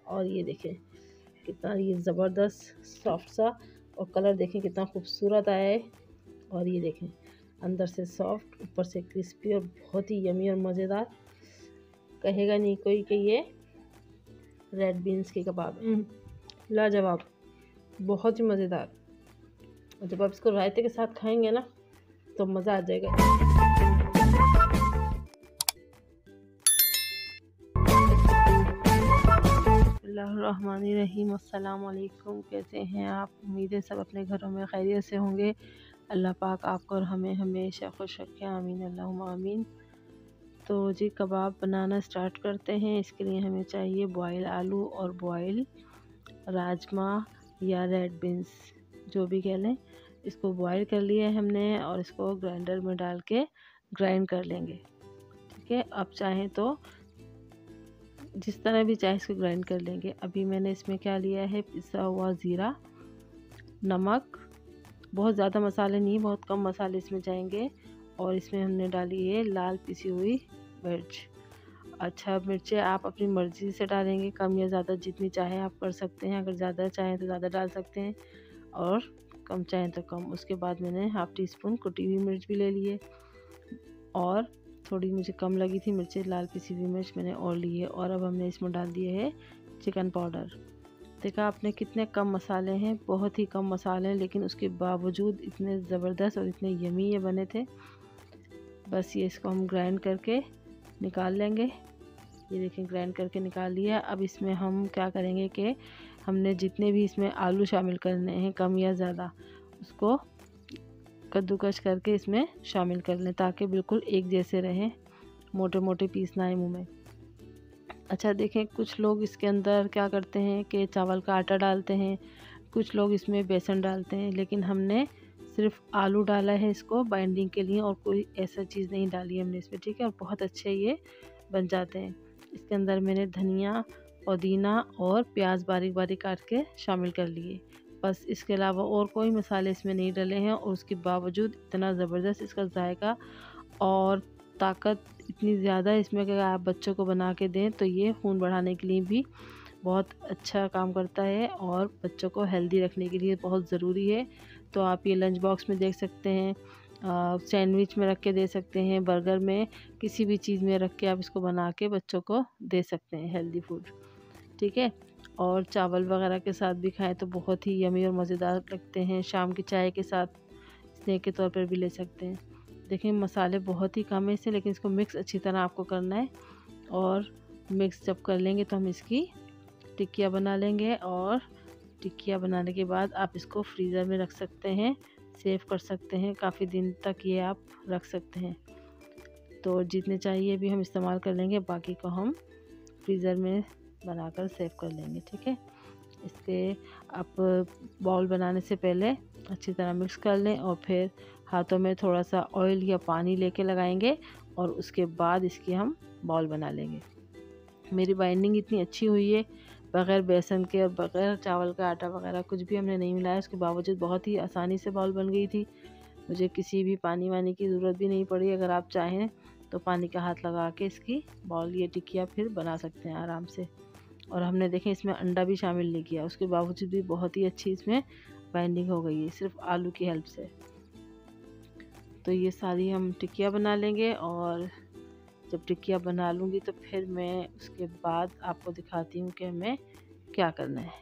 और ये देखें कितना ये ज़बरदस्त सॉफ्ट सा, और कलर देखें कितना खूबसूरत आया है। और ये देखें अंदर से सॉफ्ट, ऊपर से क्रिस्पी, और बहुत ही यमी और मज़ेदार। कहेगा नहीं कोई कि ये रेड बीन्स के कबाब लाजवाब, बहुत ही मज़ेदार। और जब आप इसको रायते के साथ खाएंगे ना तो मज़ा आ जाएगा। बिस्मिल्लाहिर्रहमानिर्रहीम, अस्सलाम वालेकुम। कैसे हैं आप? उम्मीद है सब अपने घरों में खैरियत से होंगे। अल्लाह पाक आपको और हमें हमेशा खुश रखे, आमीन अल्लाहुम्मा आमीन। तो जी कबाब बनाना स्टार्ट करते हैं। इसके लिए हमें चाहिए बॉयल आलू और बॉयल राजमा या रेड बीन्स, जो भी कह लें। इसको बॉयल कर लिया है हमने और इसको ग्राइंडर में डाल के ग्राइंड कर लेंगे। ठीक है, आप चाहें तो जिस तरह भी चाहे इसको ग्राइंड कर लेंगे। अभी मैंने इसमें क्या लिया है, पिसा हुआ ज़ीरा, नमक, बहुत ज़्यादा मसाले नहीं, बहुत कम मसाले इसमें जाएंगे। और इसमें हमने डाली है लाल पिसी हुई मिर्च। अच्छा, मिर्चें आप अपनी मर्ज़ी से डालेंगे, कम या ज़्यादा, जितनी चाहे आप कर सकते हैं। अगर ज़्यादा चाहें तो ज़्यादा डाल सकते हैं और कम चाहें तो कम। उसके बाद मैंने हाफ़ टी स्पून कुटी हुई मिर्च भी ले ली है, और थोड़ी मुझे कम लगी थी मिर्चें, लाल पिसी हुई मिर्च मैंने और ली है। और अब हमने इसमें डाल दिए है चिकन पाउडर। देखा आपने कितने कम मसाले हैं, बहुत ही कम मसाले हैं, लेकिन उसके बावजूद इतने ज़बरदस्त और इतने यमी ये बने थे। बस ये इसको हम ग्राइंड करके निकाल लेंगे। ये देखें ग्राइंड करके निकाल लिया। अब इसमें हम क्या करेंगे कि हमने जितने भी इसमें आलू शामिल करने हैं, कम या ज़्यादा, उसको कद्दूकस करके इसमें शामिल कर लें, ताकि बिल्कुल एक जैसे रहें, मोटे मोटे पीस ना आए मुँह में। अच्छा देखें, कुछ लोग इसके अंदर क्या करते हैं कि चावल का आटा डालते हैं, कुछ लोग इसमें बेसन डालते हैं, लेकिन हमने सिर्फ आलू डाला है इसको बाइंडिंग के लिए, और कोई ऐसा चीज़ नहीं डाली हमने इसमें। ठीक है, और बहुत अच्छे ये बन जाते हैं। इसके अंदर मैंने धनिया, पुदीना और प्याज बारीक बारीक काट के शामिल कर लिए। बस इसके अलावा और कोई मसाले इसमें नहीं डले हैं, और उसके बावजूद इतना ज़बरदस्त इसका जायका और ताकत इतनी ज़्यादा इसमें कि अगर आप बच्चों को बना के दें तो ये खून बढ़ाने के लिए भी बहुत अच्छा काम करता है, और बच्चों को हेल्दी रखने के लिए बहुत ज़रूरी है। तो आप ये लंच बॉक्स में देख सकते हैं, सैंडविच में रख के दे सकते हैं, बर्गर में, किसी भी चीज़ में रख के आप इसको बना के बच्चों को दे सकते हैं, हेल्दी फूड। ठीक है, और चावल वगैरह के साथ भी खाएं तो बहुत ही यमी और मज़ेदार लगते हैं। शाम की चाय के साथ स्नैक के तौर पर भी ले सकते हैं। देखिए मसाले बहुत ही कम है इससे, लेकिन इसको मिक्स अच्छी तरह आपको करना है। और मिक्स जब कर लेंगे तो हम इसकी टिक्कियाँ बना लेंगे, और टिक्कियाँ बनाने के बाद आप इसको फ्रीज़र में रख सकते हैं, सेव कर सकते हैं, काफ़ी दिन तक ये आप रख सकते हैं। तो जितने चाहिए भी हम इस्तेमाल कर लेंगे, बाकी को हम फ्रीज़र में बनाकर सेव कर लेंगे। ठीक है, इसके आप बॉल बनाने से पहले अच्छी तरह मिक्स कर लें, और फिर हाथों में थोड़ा सा ऑयल या पानी लेके लगाएंगे, और उसके बाद इसकी हम बॉल बना लेंगे। मेरी बाइंडिंग इतनी अच्छी हुई है, बग़ैर बेसन के और बग़ैर चावल का आटा वगैरह कुछ भी हमने नहीं मिलाया, उसके बावजूद बहुत ही आसानी से बॉल बन गई थी। मुझे किसी भी पानी वानी की ज़रूरत भी नहीं पड़ी। अगर आप चाहें तो पानी का हाथ लगा के इसकी बॉल, ये टिक्कियाँ फिर बना सकते हैं आराम से। और हमने देखें इसमें अंडा भी शामिल नहीं किया, उसके बावजूद भी बहुत ही अच्छी इसमें बाइंडिंग हो गई है, सिर्फ आलू की हेल्प से। तो ये सारी हम टिक्कियाँ बना लेंगे, और जब टिक्कियाँ बना लूँगी तो फिर मैं उसके बाद आपको दिखाती हूँ कि हमें क्या करना है।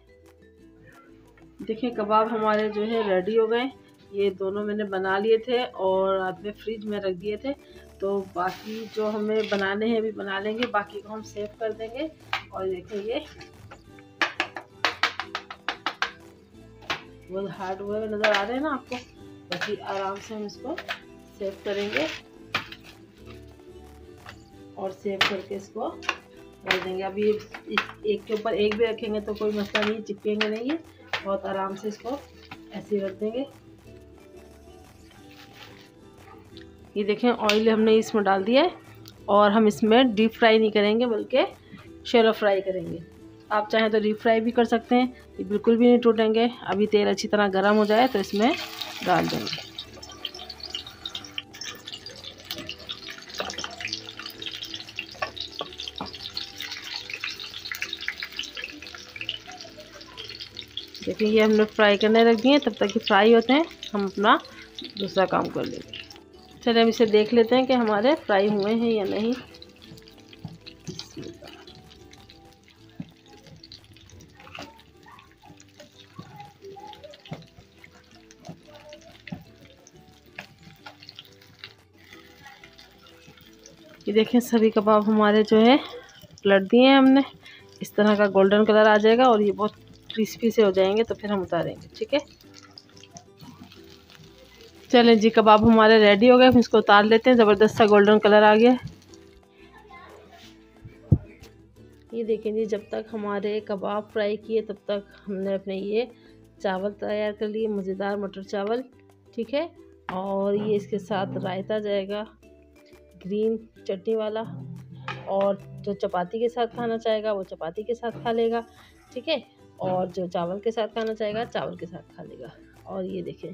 देखिए कबाब हमारे जो है रेडी हो गए। ये दोनों मैंने बना लिए थे और रात में फ्रिज में रख दिए थे। तो बाकी जो हमें बनाने हैं अभी बना लेंगे, बाकी को हम सेव कर देंगे। और देखिए ये वो हार्ड हुए नज़र आ रहे हैं ना आपको, वैसे आराम से हम इसको सेव करेंगे, और सेव करके इसको रख देंगे। अभी एक के ऊपर एक भी रखेंगे तो कोई मसला नहीं, चिपकेंगे नहीं, है बहुत आराम से इसको ऐसे रख देंगे। ये देखें ऑयल हमने इसमें डाल दिया है, और हम इसमें डीप फ्राई नहीं करेंगे बल्कि शैलो फ्राई करेंगे। आप चाहें तो डीप फ्राई भी कर सकते हैं, ये बिल्कुल भी नहीं टूटेंगे। अभी तेल अच्छी तरह गर्म हो जाए तो इसमें डाल देंगे। देखिए ये हमने फ्राई करने रख दिए, तब तक कि फ्राई होते हैं हम अपना दूसरा काम कर लेंगे। चलिए हम इसे देख लेते हैं कि हमारे फ्राई हुए हैं या नहीं। ये देखें सभी कबाब हमारे जो है पलट दिए हैं हमने। इस तरह का गोल्डन कलर आ जाएगा और ये बहुत क्रिस्पी से हो जाएंगे, तो फिर हम उतारेंगे। ठीक है, चलें जी कबाब हमारे रेडी हो गए, फिर इसको उतार लेते हैं। ज़बरदस्त सा गोल्डन कलर आ गया। ये देखें जी, जब तक हमारे कबाब फ्राई किए तब तक हमने अपने ये चावल तैयार कर लिए, मज़ेदार मटर चावल। ठीक है, और ये इसके साथ रायता जाएगा ग्रीन चटनी वाला, और जो चपाती के साथ खाना चाहेगा वो चपाती के साथ खा लेगा। ठीक है, और जो चावल के साथ खाना चाहेगा चावल के साथ खा लेगा। और ये देखें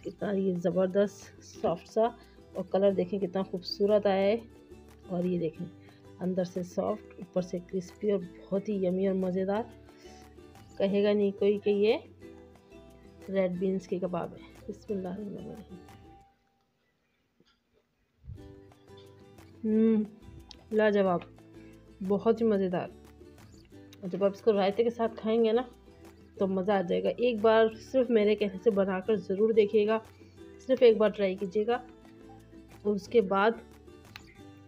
कितना ये ज़बरदस्त सॉफ्ट सा, और कलर देखें कितना खूबसूरत आया है। और ये देखें अंदर से सॉफ्ट, ऊपर से क्रिस्पी, और बहुत ही यमी और मज़ेदार। कहेगा नहीं कोई कि ये रेड बीन्स के कबाब है। बिस्मिल्लाहिर्रहमानिर्रहीम। लाजवाब, बहुत ही मज़ेदार। और जब आप इसको रायते के साथ खाएंगे ना तो मज़ा आ जाएगा। एक बार सिर्फ मेरे कहने से बनाकर ज़रूर देखिएगा, सिर्फ एक बार ट्राई कीजिएगा, और उसके बाद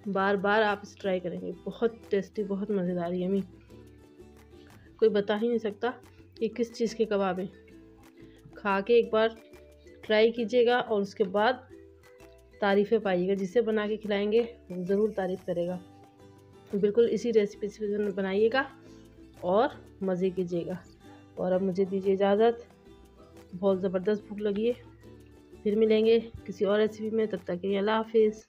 बार बार आप इसे ट्राई करेंगे। बहुत टेस्टी, बहुत मज़ेदार, यमी, कोई बता ही नहीं सकता कि किस चीज़ के कबाब हैं। खा के एक बार ट्राई कीजिएगा और उसके बाद तारीफ़ें पाइएगा। जिसे बना के खिलाएंगे वो ज़रूर तारीफ़ करेगा। बिल्कुल इसी रेसिपी से बनाइएगा और मज़े कीजिएगा। और अब मुझे दीजिए इजाज़त, बहुत ज़बरदस्त भूख लगी है। फिर मिलेंगे किसी और रेसिपी में, तब तक के लिए अल्लाह हाफिज़।